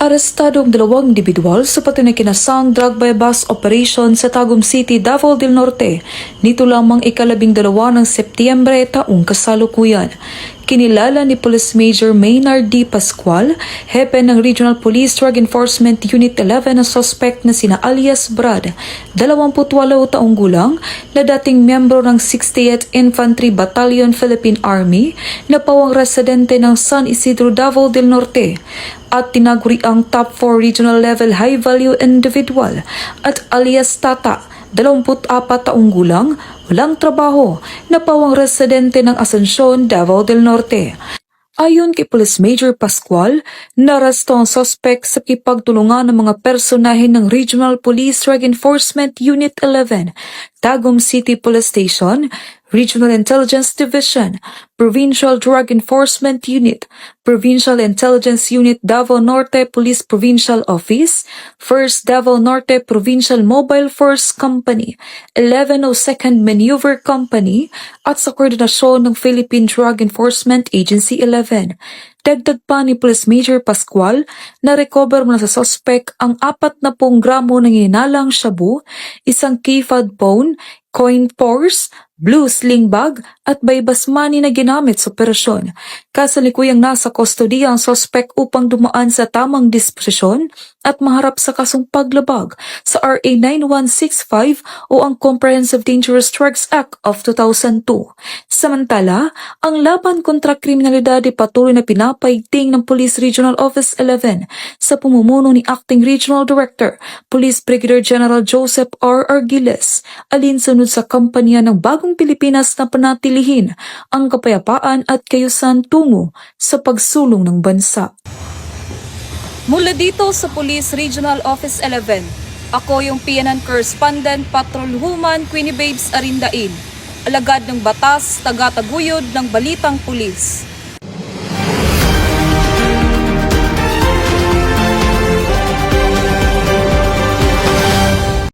Arestado ang dalawang individual sa patinakinasang drug by bus operation sa Tagum City, Davao del Norte. Nito lamang ika-12 ng Setyembre taong kasalukuyan. Kinilala ni Police Major Maynard D. Pascual, hepe ng Regional Police Drug Enforcement Unit 11 na suspect na sina alias Brad, 28 taong gulang, na dating miyembro ng 68th Infantry Battalion Philippine Army na pawang residente ng San Isidro, Davao del Norte, at tinaguri ang top 4 regional level high value individual at alias Tata, 24 taong gulang, walang trabaho, na pawang residente ng Asuncion, Davao del Norte. Ayon kay Police Major Pascual, narasto ang suspect sa kipagtulungan ng mga personahe ng Regional Police Drug Enforcement Unit 11, Tagum City Police Station, Regional Intelligence Division, Provincial Drug Enforcement Unit, Provincial Intelligence Unit Davao Norte Police Provincial Office, 1st Davao Norte Provincial Mobile Force Company, 1102nd Maneuver Company, at sa koordinasyon ng Philippine Drug Enforcement Agency 11. Dagdag pa ni Police Major Pascual na recover mula sa suspect ang 40 gramo ng hinalang shabu, isang keypad phone, coin purse, blue sling bag at baybas money na ginamit sa operasyon. Kasalikuyang nasa kustodiya ang suspect upang dumaan sa tamang disposisyon at maharap sa kasong paglabag sa RA 9165 o ang Comprehensive Dangerous Drugs Act of 2002. Samantala, ang laban kontra kriminalidad ay patuloy na pinapaigting ng Police Regional Office 11 sa pamumuno ni Acting Regional Director, Police Brigadier General Joseph R. Argiles, alinsunod sa kampanya ng Bagong Pilipinas na panatilihin ang kapayapaan at kayusan tungo sa pagsulong ng bansa. Mula dito sa Police Regional Office 11, ako yung PNN Correspondent Patrolwoman Queenie Babes Arindain, alagad ng batas, taga-taguyod ng Balitang Pulis.